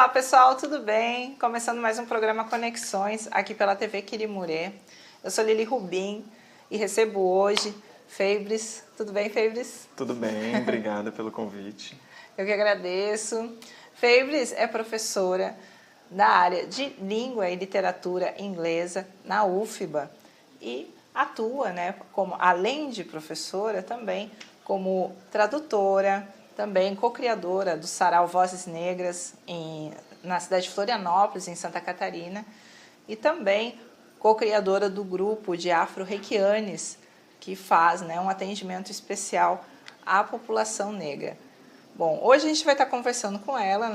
Olá pessoal, tudo bem? Começando mais um programa Conexões aqui pela TV Quirimurê. Eu sou Lili Rubim e recebo hoje Feibres. Tudo bem, Feibres? Tudo bem, obrigada pelo convite. Eu que agradeço. Feibres é professora da área de Língua e Literatura Inglesa na UFBA e atua, como, além de professora, também como tradutora, também co-criadora do Sarau Vozes Negras na cidade de Florianópolis, em Santa Catarina, e também co-criadora do grupo de Afro-Reikianes, que faz um atendimento especial à população negra. Bom, hoje a gente vai estar conversando com ela,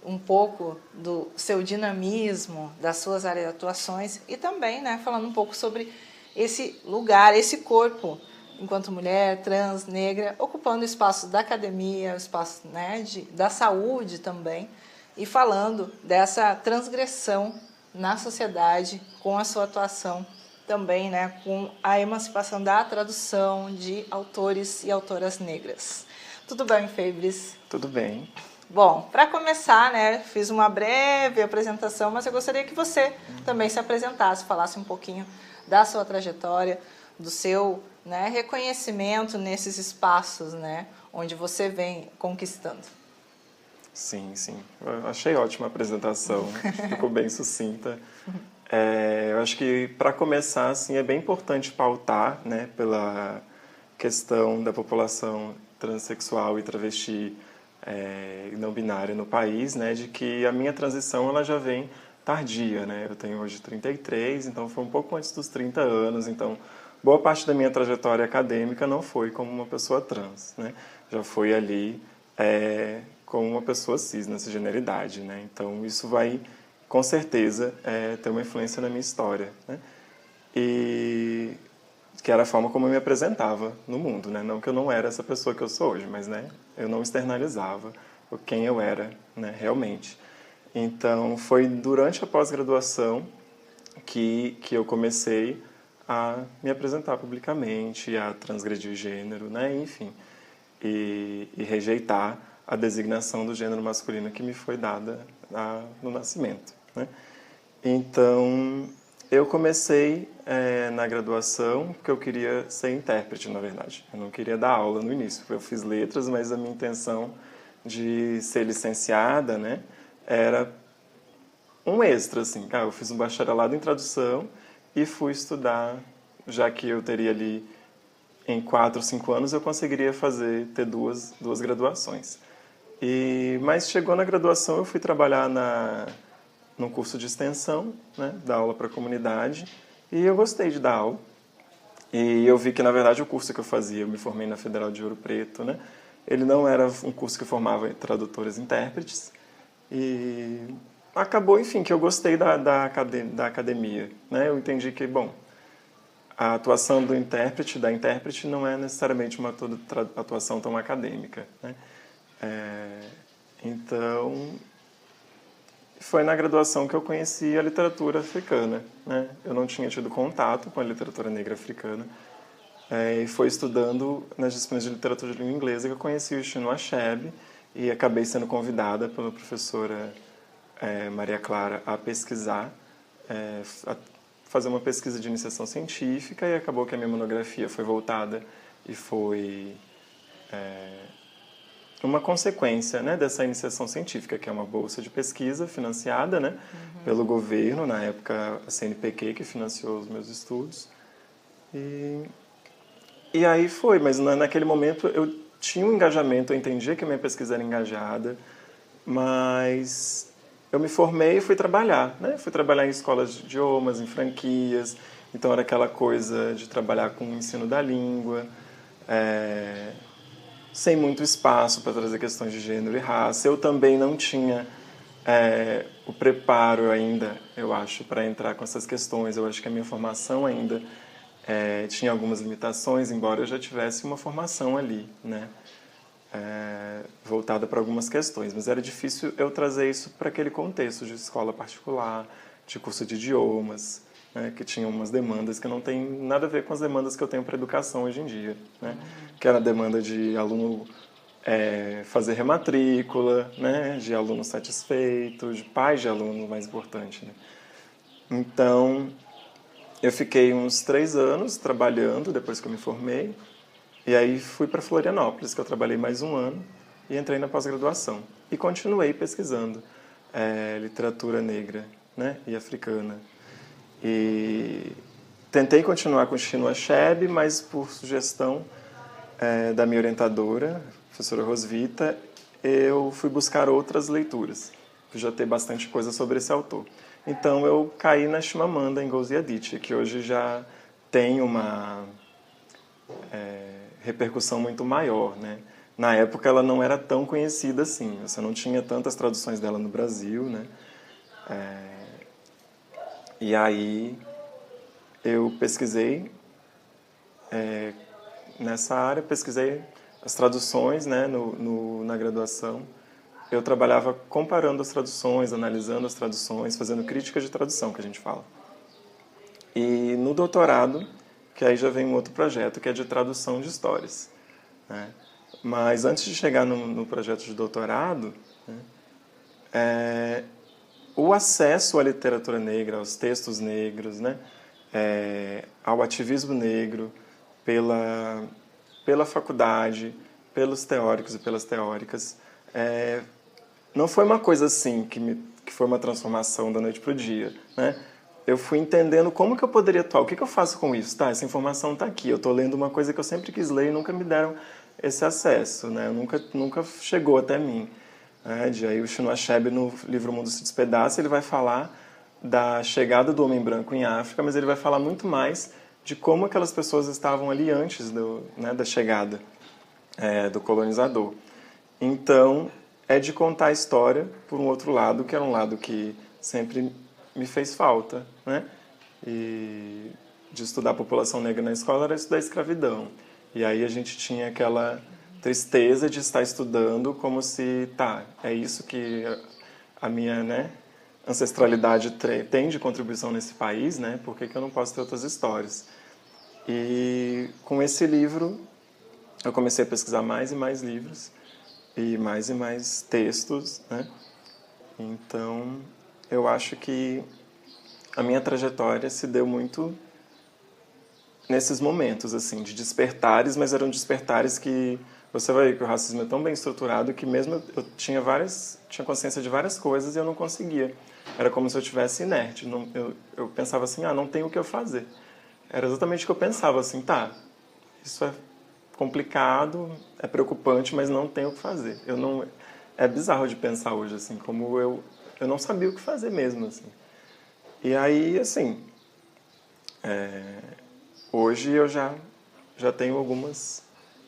um pouco do seu dinamismo, das suas áreas de atuações e também, falando um pouco sobre esse lugar, esse corpo, enquanto mulher, trans, negra, ocupando o espaço da academia, o espaço da saúde também, e falando dessa transgressão na sociedade com a sua atuação também, com a emancipação da tradução de autores e autoras negras. Tudo bem, Feibres? Tudo bem. Bom, para começar, fiz uma breve apresentação, mas eu gostaria que você também se apresentasse, falasse um pouquinho da sua trajetória, do seu reconhecimento nesses espaços, onde você vem conquistando. Sim. Eu achei ótima a apresentação, ficou bem sucinta. Eu acho que, para começar, assim, é bem importante pautar, pela questão da população transexual e travesti não binária no país, de que a minha transição ela já vem tardia. Eu tenho hoje 33, então foi um pouco antes dos 30 anos, então boa parte da minha trajetória acadêmica não foi como uma pessoa trans, já foi ali como uma pessoa cis, na cisgeneridade. Então isso vai, com certeza, ter uma influência na minha história. E que era a forma como eu me apresentava no mundo. Não que eu não era essa pessoa que eu sou hoje, mas eu não externalizava quem eu era realmente. Então foi durante a pós-graduação que eu comecei a me apresentar publicamente, a transgredir o gênero, enfim, e rejeitar a designação do gênero masculino que me foi dada no nascimento. Então, eu comecei na graduação porque eu queria ser intérprete, na verdade. Eu não queria dar aula no início. Eu fiz letras, mas a minha intenção de ser licenciada, era um extra, assim. Eu fiz um bacharelado em tradução e fui estudar, já que eu teria ali em 4 ou 5 anos eu conseguiria ter duas graduações. Mas chegou na graduação, eu fui trabalhar num curso de extensão, dar aula para a comunidade, e eu gostei de dar aula. E eu vi que, na verdade, o curso que eu fazia, eu me formei na Federal de Ouro Preto, ele não era um curso que formava tradutores e intérpretes, e acabou, enfim, que eu gostei da academia. Eu entendi que, bom, a atuação da intérprete não é necessariamente uma atuação tão acadêmica. Então, foi na graduação que eu conheci a literatura africana. Eu não tinha tido contato com a literatura negra africana. E foi estudando nas disciplinas de literatura de língua inglesa que eu conheci o Chinua Achebe e acabei sendo convidada pela professora Maria Clara a pesquisar, a fazer uma pesquisa de iniciação científica, e acabou que a minha monografia foi voltada e foi uma consequência dessa iniciação científica, que é uma bolsa de pesquisa financiada pelo governo, na época a CNPq, que financiou os meus estudos. E aí foi, mas naquele momento eu tinha um engajamento, eu entendia que a minha pesquisa era engajada, mas eu me formei e fui trabalhar. Fui trabalhar em escolas de idiomas, em franquias, então era aquela coisa de trabalhar com o ensino da língua, sem muito espaço para trazer questões de gênero e raça. Eu também não tinha o preparo ainda, eu acho, para entrar com essas questões. Eu acho que a minha formação ainda tinha algumas limitações, embora eu já tivesse uma formação ali, voltada para algumas questões. Mas era difícil eu trazer isso para aquele contexto de escola particular, de curso de idiomas, que tinham umas demandas que não tem nada a ver com as demandas que eu tenho para a educação hoje em dia, que era a demanda de aluno fazer rematrícula, né, de aluno satisfeito, de pais de aluno, mais importante, né? Então, eu fiquei uns 3 anos trabalhando depois que eu me formei, e aí fui para Florianópolis, que eu trabalhei mais um ano, e entrei na pós-graduação. E continuei pesquisando literatura negra, né, e africana. E tentei continuar com Chinua Achebe, mas por sugestão da minha orientadora, professora Rosvita, eu fui buscar outras leituras, que já tem bastante coisa sobre esse autor. Então eu caí na Chimamanda Ngozi Adichie, que hoje já tem uma repercussão muito maior, né? Na época ela não era tão conhecida assim, você não tinha tantas traduções dela no Brasil, né? E aí eu pesquisei nessa área, pesquisei as traduções, né, na graduação. Eu trabalhava comparando as traduções, analisando as traduções, fazendo crítica de tradução, que a gente fala. E no doutorado, que aí já vem um outro projeto, que é de tradução de histórias, né? Mas antes de chegar no projeto de doutorado, né, o acesso à literatura negra, aos textos negros, né, ao ativismo negro, pela faculdade, pelos teóricos e pelas teóricas, não foi uma coisa assim que foi uma transformação da noite para o dia, né? Eu fui entendendo como que eu poderia atuar, o que eu faço com isso? Tá, essa informação está aqui, eu estou lendo uma coisa que eu sempre quis ler e nunca me deram esse acesso, né? Nunca chegou até mim. Aí o Chinua Achebe, no livro O Mundo se Despedaça, ele vai falar da chegada do homem branco em África, mas ele vai falar muito mais de como aquelas pessoas estavam ali antes da chegada do colonizador. Então, é de contar a história por um outro lado, que era um lado que sempre me fez falta, né? E de estudar a população negra na escola era estudar a escravidão. E aí a gente tinha aquela tristeza de estar estudando como se, é isso que a minha, né, ancestralidade tem de contribuição nesse país, né? Por que eu não posso ter outras histórias? E com esse livro eu comecei a pesquisar mais e mais livros e mais textos, né? Então, eu acho que a minha trajetória se deu muito nesses momentos, assim, de despertares, mas eram despertares que você vai ver que o racismo é tão bem estruturado que mesmo eu tinha consciência de várias coisas e eu não conseguia. Era como se eu estivesse inerte. Eu pensava assim, não tem o que eu fazer. Era exatamente o que eu pensava, assim, isso é complicado, é preocupante, mas não tem o que fazer. É bizarro de pensar hoje, assim, como eu não sabia o que fazer mesmo, assim. E aí, assim, hoje eu já tenho algumas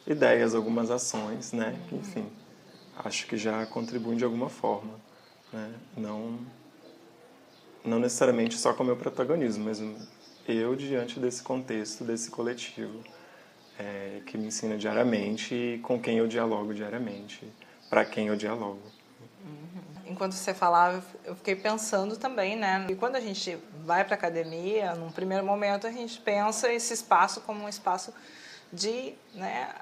ideias, algumas ações, né, que, enfim, acho que já contribuem de alguma forma, né, não necessariamente só com o meu protagonismo, mas eu diante desse contexto, desse coletivo, que me ensina diariamente e com quem eu dialogo diariamente, para quem eu dialogo. Enquanto você falava, eu fiquei pensando também, né? E quando a gente vai para a academia, num primeiro momento a gente pensa esse espaço como um espaço né,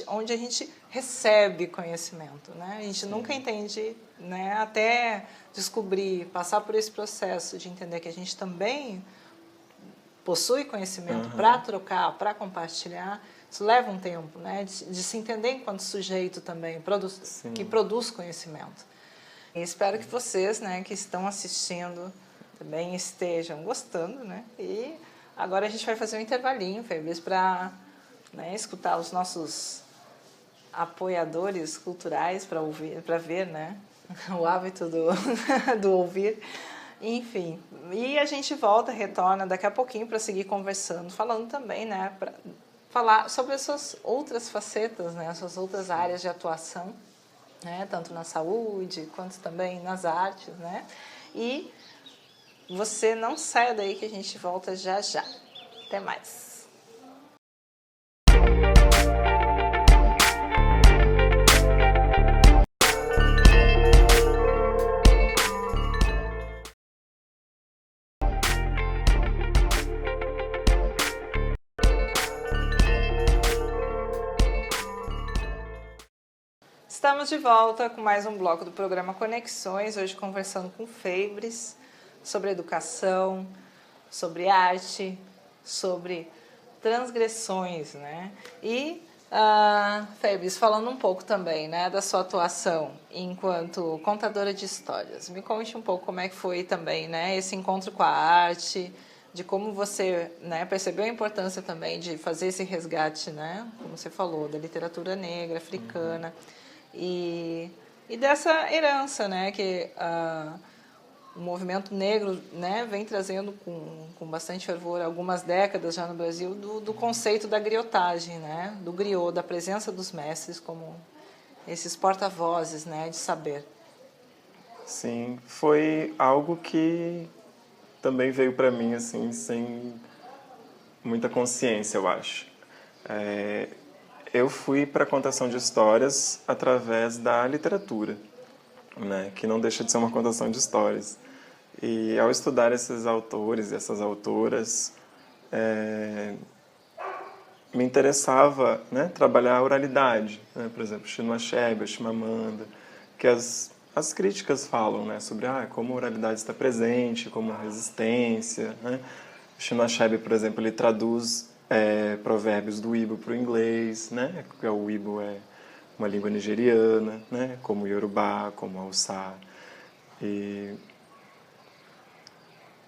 onde a gente recebe conhecimento, né? A gente nunca entende, né? Até descobrir, passar por esse processo de entender que a gente também possui conhecimento para trocar, para compartilhar. Isso leva um tempo, né? De se entender enquanto sujeito também, que produz conhecimento. E espero que vocês, né, que estão assistindo, também estejam gostando, né? E agora a gente vai fazer um intervalinho, Febres, para, né, escutar os nossos apoiadores culturais, para ver, né, o hábito do ouvir. Enfim, e a gente retorna daqui a pouquinho para seguir conversando, falando também, né, para falar sobre as suas outras facetas, né, as suas outras áreas de atuação, né, tanto na saúde quanto também nas artes, né? E você não saia daí que a gente volta já já. Até mais. Estamos de volta com mais um bloco do programa Conexões, hoje conversando com Febres sobre educação, sobre arte, sobre transgressões, né? E, Febres, falando um pouco também, né, da sua atuação enquanto contadora de histórias. Me conte um pouco como é que foi também, né, esse encontro com a arte, de como você, né, percebeu a importância também de fazer esse resgate, né, como você falou, da literatura negra, africana, e dessa herança, né, que o movimento negro, né, vem trazendo com bastante fervor há algumas décadas já no Brasil do conceito da griotagem, né, do griot, da presença dos mestres como esses porta-vozes, né, de saber. Sim, foi algo que também veio para mim assim sem muita consciência, eu acho. Eu fui para a contação de histórias através da literatura, né, que não deixa de ser uma contação de histórias. E ao estudar esses autores e essas autoras, me interessava, né, trabalhar a oralidade, né, por exemplo, Chinua Achebe, Chimamanda, que as críticas falam, né, sobre como a oralidade está presente, como a resistência, né. Chinua Achebe, por exemplo, ele traduz provérbios do Igbo para o inglês, né, porque o Igbo é uma língua nigeriana, né, como o Yorubá, como o Hausa. E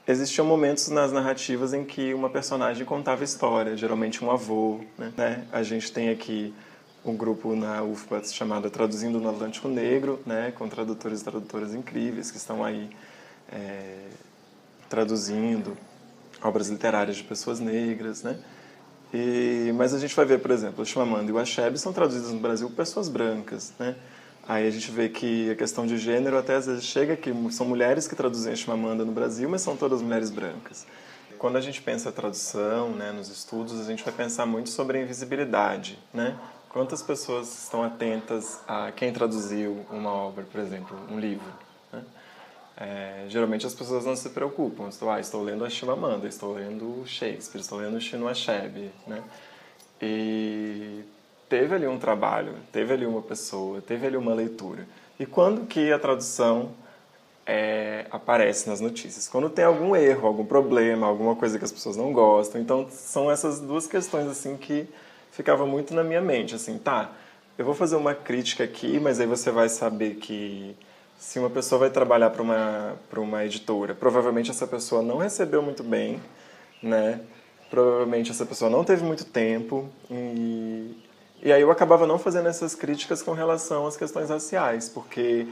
existiam momentos nas narrativas em que uma personagem contava história, geralmente um avô, né? A gente tem aqui um grupo na UFBA chamado Traduzindo no Atlântico Negro, né? Com tradutores e tradutoras incríveis que estão aí traduzindo obras literárias de pessoas negras, né? Mas a gente vai ver, por exemplo, o Chimamanda e o Achebe são traduzidos no Brasil por pessoas brancas, né? Aí a gente vê que a questão de gênero até às vezes chega que são mulheres que traduzem a Chimamanda no Brasil, mas são todas mulheres brancas. Quando a gente pensa a tradução, né, nos estudos, a gente vai pensar muito sobre a invisibilidade, né? Quantas pessoas estão atentas a quem traduziu uma obra, por exemplo, um livro, né? Geralmente as pessoas não se preocupam. Estou lendo a Chimamanda, estou lendo Shakespeare, estou lendo Chinua Achebe, né? E teve ali um trabalho, teve ali uma pessoa, teve ali uma leitura. E quando que a tradução aparece nas notícias? Quando tem algum erro, algum problema, alguma coisa que as pessoas não gostam. Então são essas duas questões assim que ficava muito na minha mente, assim, eu vou fazer uma crítica aqui, mas aí você vai saber que se uma pessoa vai trabalhar para uma editora, provavelmente essa pessoa não recebeu muito bem, né? Provavelmente essa pessoa não teve muito tempo e aí eu acabava não fazendo essas críticas com relação às questões raciais, porque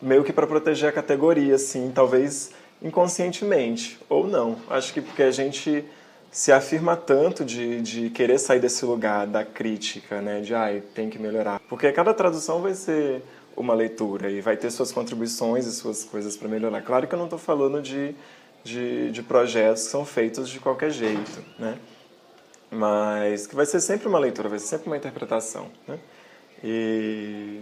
meio que para proteger a categoria, assim, talvez inconscientemente, ou não. Acho que porque a gente se afirma tanto de querer sair desse lugar da crítica, né, de tem que melhorar. Porque cada tradução vai ser uma leitura e vai ter suas contribuições e suas coisas para melhorar. Claro que eu não estou falando de projetos que são feitos de qualquer jeito, né? Mas que vai ser sempre uma leitura, vai ser sempre uma interpretação, né? E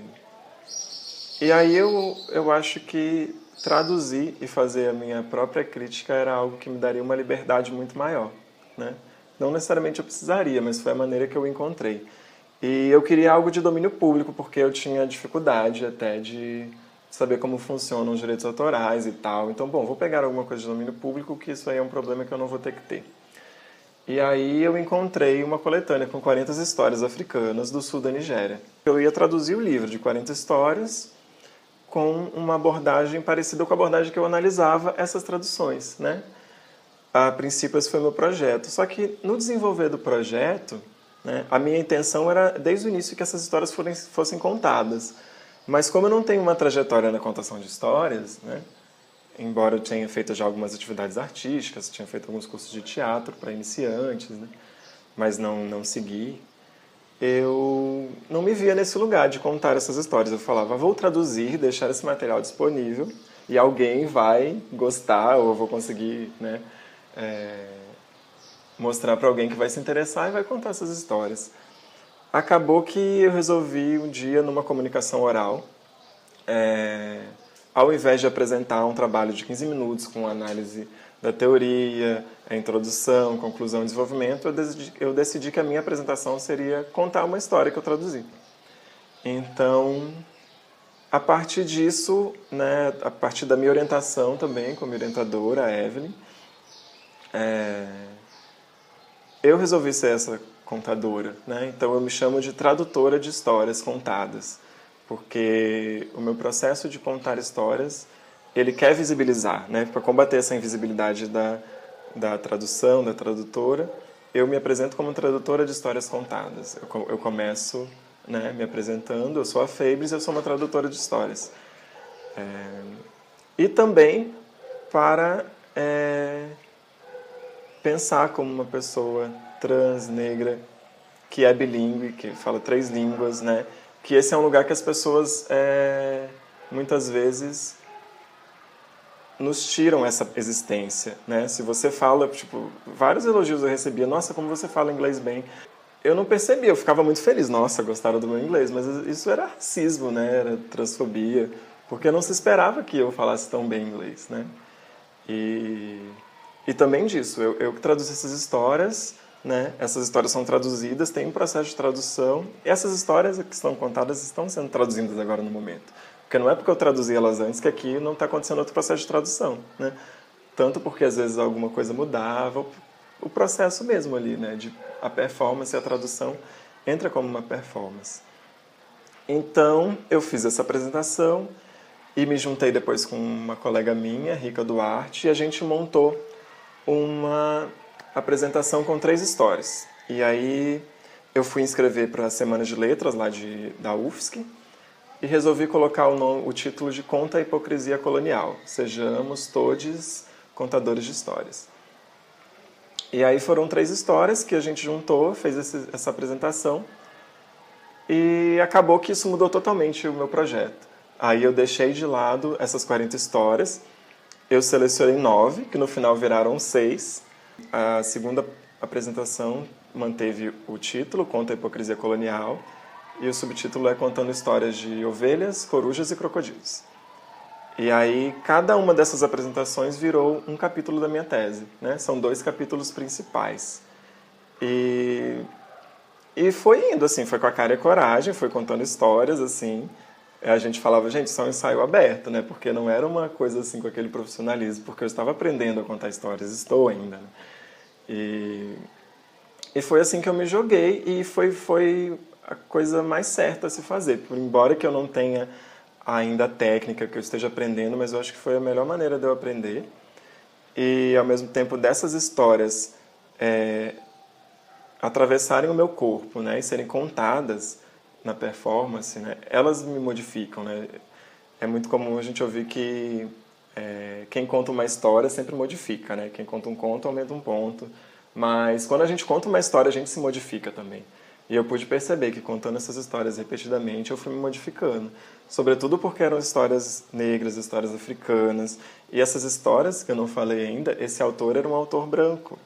aí eu acho que traduzir e fazer a minha própria crítica era algo que me daria uma liberdade muito maior, né? Não necessariamente eu precisaria, mas foi a maneira que eu encontrei. E eu queria algo de domínio público, porque eu tinha dificuldade até de saber como funcionam os direitos autorais e tal. Então, vou pegar alguma coisa de domínio público, que isso aí é um problema que eu não vou ter que ter. E aí eu encontrei uma coletânea com 40 histórias africanas do sul da Nigéria. Eu ia traduzir o livro de 40 histórias com uma abordagem parecida com a abordagem que eu analisava essas traduções, né? A princípio esse foi o meu projeto. Só que no desenvolver do projeto, né, a minha intenção era desde o início que essas histórias fossem contadas. Mas como eu não tenho uma trajetória na contação de histórias, né, embora eu tenha feito já algumas atividades artísticas, tinha feito alguns cursos de teatro para iniciantes, né, mas não segui, eu não me via nesse lugar de contar essas histórias. Eu falava, vou traduzir, deixar esse material disponível e alguém vai gostar ou eu vou conseguir, né, mostrar para alguém que vai se interessar e vai contar essas histórias. Acabou que eu resolvi um dia, numa comunicação oral, ao invés de apresentar um trabalho de 15 minutos com análise da teoria, a introdução, conclusão e desenvolvimento, eu decidi que a minha apresentação seria contar uma história que eu traduzi. Então, a partir disso, né, a partir da minha orientação também, com a minha orientadora, a Evelyn, eu resolvi ser essa contadora, né? Então eu me chamo de tradutora de histórias contadas, porque o meu processo de contar histórias, ele quer visibilizar, né? Para combater essa invisibilidade da tradução, da tradutora, eu me apresento como tradutora de histórias contadas. Eu começo, né, me apresentando, eu sou a Febres, eu sou uma tradutora de histórias. E também para pensar como uma pessoa trans, negra, que é bilíngue, que fala 3 línguas, né? Que esse é um lugar que as pessoas muitas vezes nos tiram essa existência, né? Se você fala, tipo, vários elogios eu recebia, nossa, como você fala inglês bem. Eu não percebia, eu ficava muito feliz, nossa, gostaram do meu inglês, mas isso era racismo, né? Era transfobia, porque não se esperava que eu falasse tão bem inglês, né? E também disso, eu que traduzo essas histórias, né? Essas histórias são traduzidas, tem um processo de tradução, e essas histórias que estão contadas estão sendo traduzidas agora no momento. Porque não é porque eu traduzi elas antes que aqui não está acontecendo outro processo de tradução, né? Tanto porque às vezes alguma coisa mudava, o processo mesmo ali, né? A performance e a tradução entra como uma performance. Então, eu fiz essa apresentação e me juntei depois com uma colega minha, Rica Duarte, e a gente montou uma apresentação com 3 histórias. E aí eu fui inscrever para a Semana de Letras lá da UFSC e resolvi colocar o título de Conta a Hipocrisia Colonial. Sejamos todos contadores de histórias. E aí foram 3 histórias que a gente juntou, fez essa apresentação e acabou que isso mudou totalmente o meu projeto. Aí eu deixei de lado essas 40 histórias, eu selecionei 9, que no final viraram 6. A segunda apresentação manteve o título, Conta a Hipocrisia Colonial, e o subtítulo é Contando Histórias de Ovelhas, Corujas e Crocodilos. E aí, cada uma dessas apresentações virou um capítulo da minha tese, né? São 2 capítulos principais. E foi indo, assim, foi com a cara e a coragem, foi contando histórias, assim. A gente falava, gente, isso é um ensaio aberto, né? Porque não era uma coisa, assim, com aquele profissionalismo, porque eu estava aprendendo a contar histórias, estou ainda, né? E foi assim que eu me joguei e foi a coisa mais certa a se fazer. Por embora que eu não tenha ainda a técnica que eu esteja aprendendo, mas eu acho que foi a melhor maneira de eu aprender. E, ao mesmo tempo, dessas histórias atravessarem o meu corpo, né, e serem contadas na performance, né, elas me modificam, né? É muito comum a gente ouvir que quem conta uma história sempre modifica, né? Quem conta um conto aumenta um ponto. Mas quando a gente conta uma história, a gente se modifica também. E eu pude perceber que contando essas histórias repetidamente, eu fui me modificando. Sobretudo porque eram histórias negras, histórias africanas. E essas histórias, que eu não falei ainda, esse autor era um autor branco.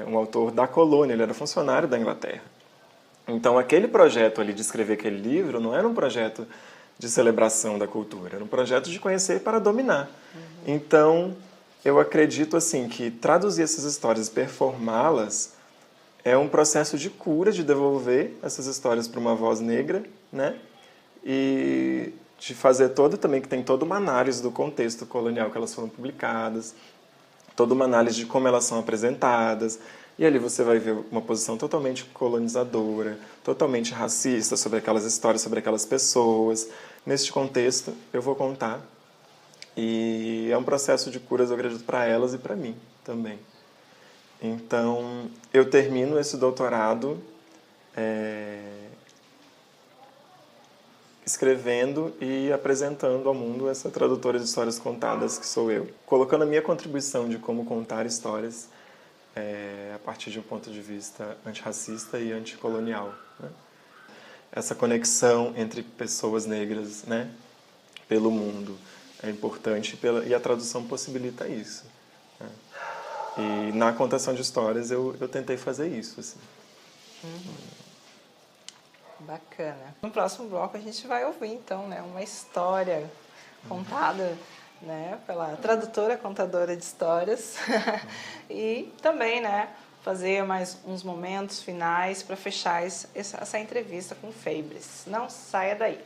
Um autor da colônia, ele era funcionário da Inglaterra. Então aquele projeto ali de escrever aquele livro não era um projeto de celebração da cultura, era um projeto de conhecer para dominar. Então eu acredito assim que traduzir essas histórias e performá-las é um processo de cura, de devolver essas histórias para uma voz negra, né? E de fazer também que tem toda uma análise do contexto colonial que elas foram publicadas, toda uma análise de como elas são apresentadas. E ali você vai ver uma posição totalmente colonizadora, totalmente racista sobre aquelas histórias, sobre aquelas pessoas. Neste contexto, eu vou contar. E é um processo de curas, eu acredito, para elas e para mim também. Então, eu termino esse doutorado escrevendo e apresentando ao mundo essa tradutora de histórias contadas que sou eu, colocando a minha contribuição de como contar histórias a partir de um ponto de vista antirracista e anticolonial, né? Essa conexão entre pessoas negras, né, pelo mundo é importante e a tradução possibilita isso, né? E na contação de histórias eu tentei fazer isso, assim. Bacana. No próximo bloco a gente vai ouvir então, né, uma história contada, né, pela tradutora, contadora de histórias e também, né, fazer mais uns momentos finais para fechar essa entrevista com o Febres. Não saia daí.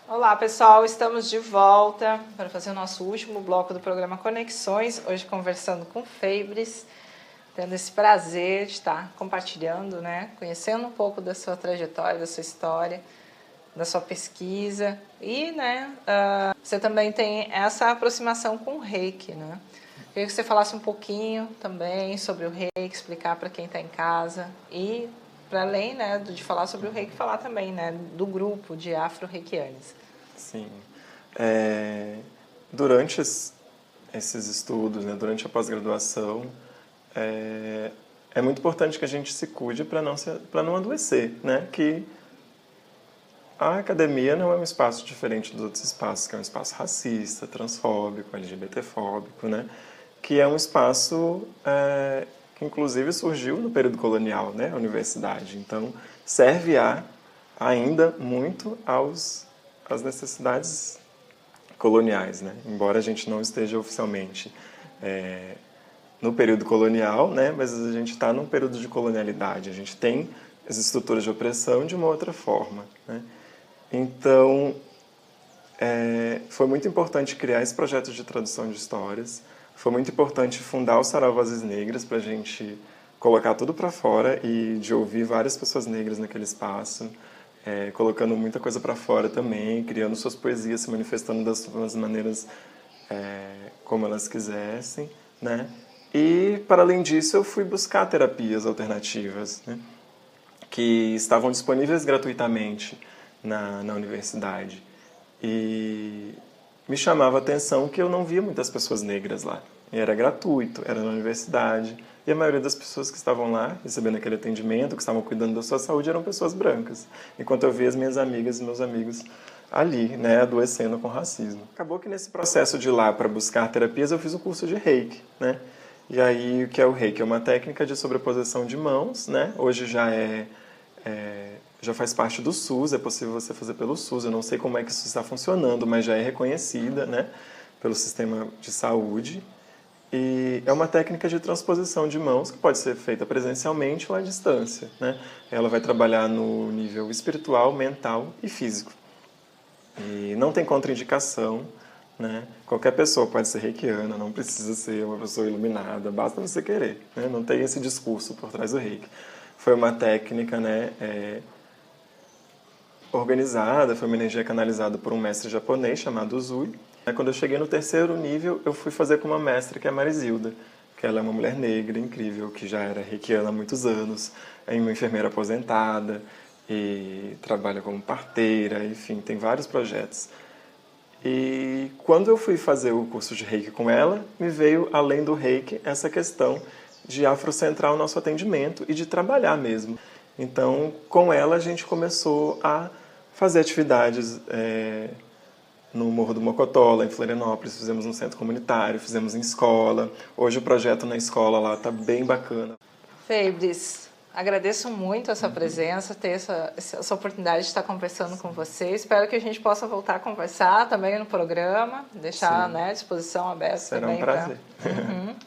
Olá pessoal, estamos de volta para fazer o nosso último bloco do programa Conexões, hoje conversando com o Febres, tendo esse prazer de estar compartilhando, né, conhecendo um pouco da sua trajetória, da sua história, da sua pesquisa e, né, você também tem essa aproximação com o Reiki, né? Queria que você falasse um pouquinho também sobre o Reiki, explicar para quem está em casa e, para além, né, de falar sobre o Reiki, falar também, né, do grupo de Afro-Reikianes. Sim. Durante esses estudos, né, durante a pós-graduação, é muito importante que a gente se cuide para não adoecer, né? Que a academia não é um espaço diferente dos outros espaços, que é um espaço racista, transfóbico, LGBTfóbico, né? Que é um espaço que inclusive surgiu no período colonial, né? A universidade. Então, serve ainda muito às necessidades coloniais, né? Embora a gente não esteja oficialmente no período colonial, né? Mas a gente está num período de colonialidade. A gente tem as estruturas de opressão de uma outra forma, né? Então, foi muito importante criar esse projeto de tradução de histórias. Foi muito importante fundar o Sarau Vozes Negras para a gente colocar tudo para fora e de ouvir várias pessoas negras naquele espaço, colocando muita coisa para fora também, criando suas poesias, se manifestando das suas maneiras como elas quisessem, né? E, para além disso, eu fui buscar terapias alternativas, né, que estavam disponíveis gratuitamente na universidade. E me chamava a atenção que eu não via muitas pessoas negras lá. E era gratuito, era na universidade. E a maioria das pessoas que estavam lá, recebendo aquele atendimento, que estavam cuidando da sua saúde, eram pessoas brancas. Enquanto eu via as minhas amigas e meus amigos ali, né, adoecendo com racismo. Acabou que nesse processo de ir lá para buscar terapias, eu fiz o curso de Reiki, né? E aí, o que é o Reiki? É uma técnica de sobreposição de mãos, né? Hoje já faz parte do SUS, é possível você fazer pelo SUS. Eu não sei como é que isso está funcionando, mas já é reconhecida, né, pelo sistema de saúde. E é uma técnica de transposição de mãos que pode ser feita presencialmente ou à distância, né? Ela vai trabalhar no nível espiritual, mental e físico. E não tem contraindicação, né? Qualquer pessoa pode ser reikiana, não precisa ser uma pessoa iluminada, basta você querer, né? Não tem esse discurso por trás do reiki. Foi uma técnica, né, organizada, foi uma energia canalizada por um mestre japonês chamado Uzui. Quando eu cheguei no 3º nível, eu fui fazer com uma mestra que é a Marisilda, que ela é uma mulher negra incrível, que já era reikiana há muitos anos, é uma enfermeira aposentada e trabalha como parteira, enfim, tem vários projetos. E quando eu fui fazer o curso de Reiki com ela, me veio, além do Reiki, essa questão de afrocentrar o nosso atendimento e de trabalhar mesmo. Então, com ela, a gente começou a fazer atividades no Morro do Mocotó, lá em Florianópolis, fizemos no centro comunitário, fizemos em escola. Hoje o projeto na escola lá está bem bacana. Febres, agradeço muito essa presença, ter essa oportunidade de estar conversando com você. Espero que a gente possa voltar a conversar também no programa, deixar, né, à disposição aberta. Será também um prazer.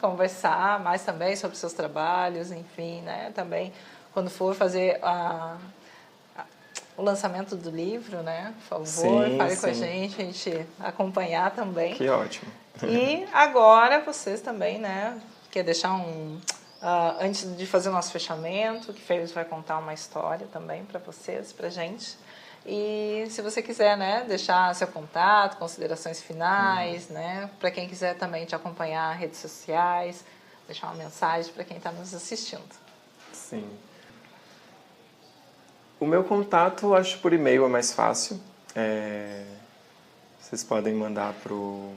para conversar mais também sobre seus trabalhos, enfim, né, também quando for fazer o lançamento do livro, né? Por favor, fale com a gente acompanhar também. Que ótimo. E agora vocês também, né? Quer deixar antes de fazer o nosso fechamento, que Febres vai contar uma história também para vocês, para gente. E se você quiser, né, deixar seu contato, considerações finais, né? Para quem quiser também te acompanhar nas redes sociais, deixar uma mensagem para quem está nos assistindo. Sim. O meu contato, acho por e-mail é mais fácil. Vocês podem mandar para o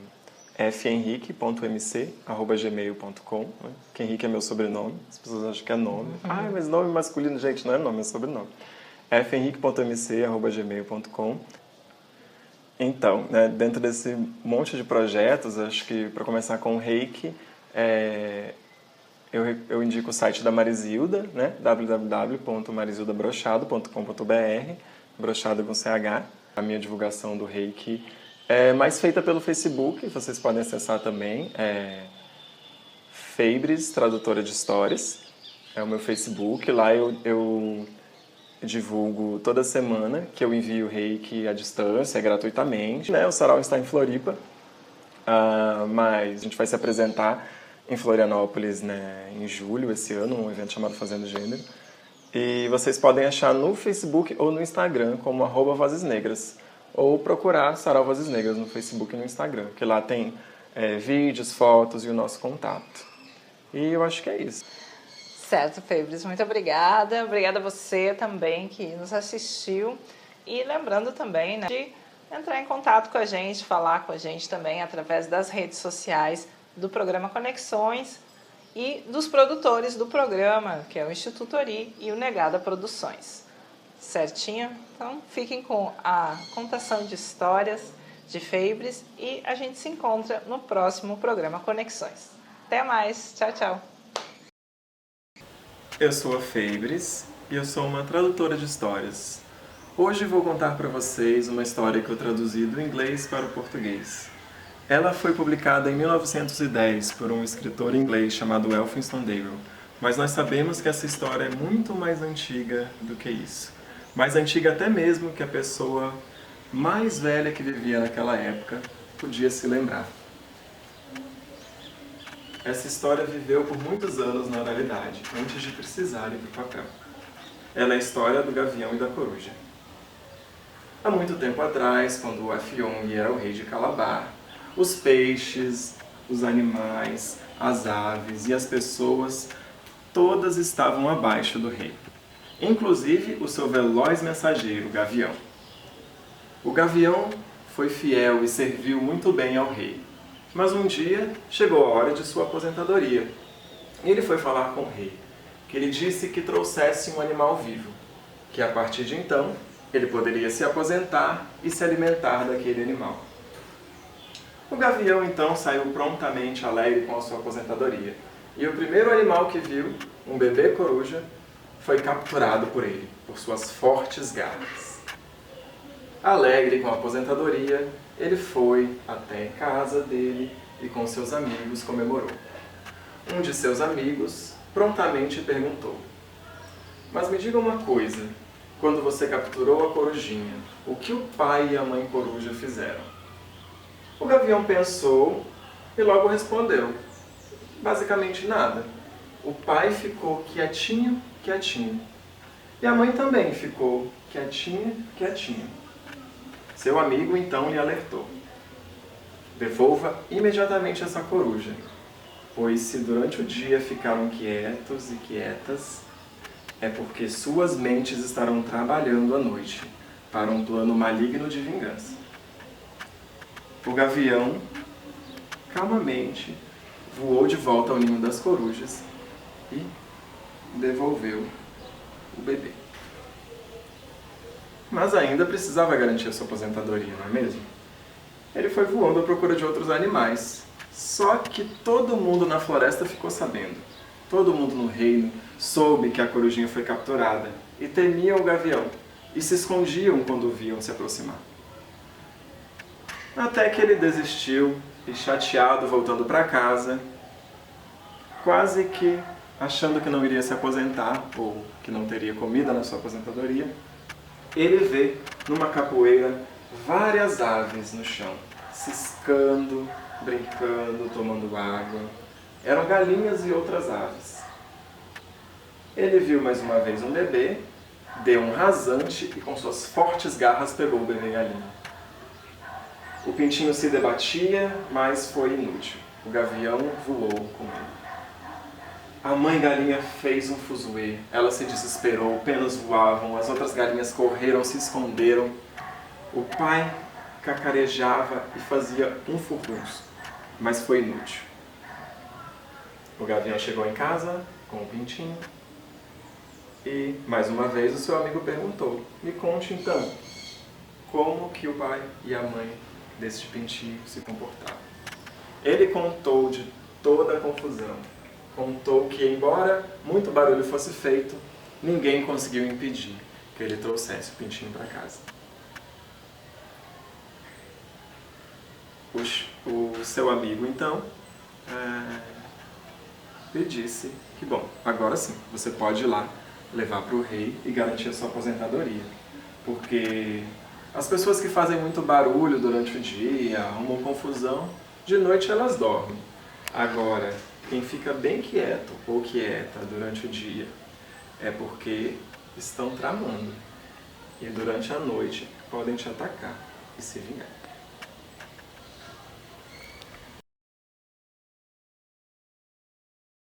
fhenrique.mc@gmail.com, né? Que Henrique é meu sobrenome, as pessoas acham que é nome. Mas nome masculino, gente, não é nome, é sobrenome. fhenrique.mc@gmail.com. Então, né, dentro desse monte de projetos, acho que para começar com o Reiki, eu indico o site da Marisilda, né, www.marisildabrochado.com.br, brochado com CH. A minha divulgação do Reiki é mais feita pelo Facebook, vocês podem acessar também. Febres, tradutora de histórias, é o meu Facebook. Lá eu divulgo toda semana que eu envio Reiki à distância, gratuitamente. Né? O sarau está em Floripa, mas a gente vai se apresentar em Florianópolis, né, em julho esse ano, um evento chamado Fazendo Gênero. E vocês podem achar no Facebook ou no Instagram como @vozesnegras, ou procurar Sarau Vozes Negras no Facebook e no Instagram, que lá tem vídeos, fotos e o nosso contato. E eu acho que é isso. Certo, Febres, muito obrigada. Obrigada a você também que nos assistiu. E lembrando também, né, de entrar em contato com a gente, falar com a gente também através das redes sociais do programa Conexões e dos produtores do programa, que é o Instituto Ori e o Negada Produções. Certinho? Então, fiquem com a contação de histórias de Febres e a gente se encontra no próximo programa Conexões. Até mais. Tchau, tchau. Eu sou a Febres e eu sou uma tradutora de histórias. Hoje vou contar para vocês uma história que eu traduzi do inglês para o português. Ela foi publicada em 1910 por um escritor inglês chamado Elphinston Darrell, mas nós sabemos que essa história é muito mais antiga do que isso. Mais antiga até mesmo que a pessoa mais velha que vivia naquela época podia se lembrar. Essa história viveu por muitos anos na oralidade, antes de precisar ir para o papel. Ela é a história do gavião e da coruja. Há muito tempo atrás, quando o Afyong era o rei de Calabar, os peixes, os animais, as aves e as pessoas, todas estavam abaixo do rei. Inclusive o seu veloz mensageiro, o gavião. O gavião foi fiel e serviu muito bem ao rei. Mas um dia chegou a hora de sua aposentadoria. E ele foi falar com o rei, que ele disse que trouxesse um animal vivo, que a partir de então ele poderia se aposentar e se alimentar daquele animal. O gavião então saiu prontamente alegre com a sua aposentadoria. E o primeiro animal que viu, um bebê coruja, foi capturado por ele, por suas fortes garras. Alegre com a aposentadoria, ele foi até a casa dele e com seus amigos comemorou. Um de seus amigos prontamente perguntou: "Mas me diga uma coisa, quando você capturou a corujinha, o que o pai e a mãe coruja fizeram?" O gavião pensou e logo respondeu: "Basicamente nada. O pai ficou quietinho, quietinho. E a mãe também ficou quietinha, quietinha." Seu amigo então lhe alertou: "Devolva imediatamente essa coruja, pois se durante o dia ficaram quietos e quietas, é porque suas mentes estarão trabalhando à noite para um plano maligno de vingança." O gavião, calmamente, voou de volta ao ninho das corujas e devolveu o bebê. Mas ainda precisava garantir a sua aposentadoria, não é mesmo? Ele foi voando à procura de outros animais. Só que todo mundo na floresta ficou sabendo. Todo mundo no reino soube que a corujinha foi capturada e temiam o gavião e se escondiam quando o viam se aproximar. Até que ele desistiu e, chateado, voltando para casa, quase que achando que não iria se aposentar ou que não teria comida na sua aposentadoria, ele vê numa capoeira várias aves no chão, ciscando, brincando, tomando água. Eram galinhas e outras aves. Ele viu mais uma vez um bebê, deu um rasante e com suas fortes garras pegou o bebê galinha. O pintinho se debatia, mas foi inútil. O gavião voou com ele. A mãe galinha fez um fuzuê. Ela se desesperou, penas voavam, as outras galinhas correram, se esconderam. O pai cacarejava e fazia um furdunço, mas foi inútil. O gavião chegou em casa com o pintinho e, mais uma vez, o seu amigo perguntou: "Me conte então, como que o pai e a mãe deste Pintinho se comportavam. Ele contou de toda a confusão. Contou que, embora muito barulho fosse feito, ninguém conseguiu impedir que ele trouxesse o Pintinho para casa. O seu amigo, então, lhe disse que, bom, agora sim, você pode ir lá levar para o rei e garantir a sua aposentadoria. Porque as pessoas que fazem muito barulho durante o dia, arrumam confusão, de noite elas dormem. Agora, quem fica bem quieto ou quieta durante o dia é porque estão tramando. E durante a noite podem te atacar e se vingar.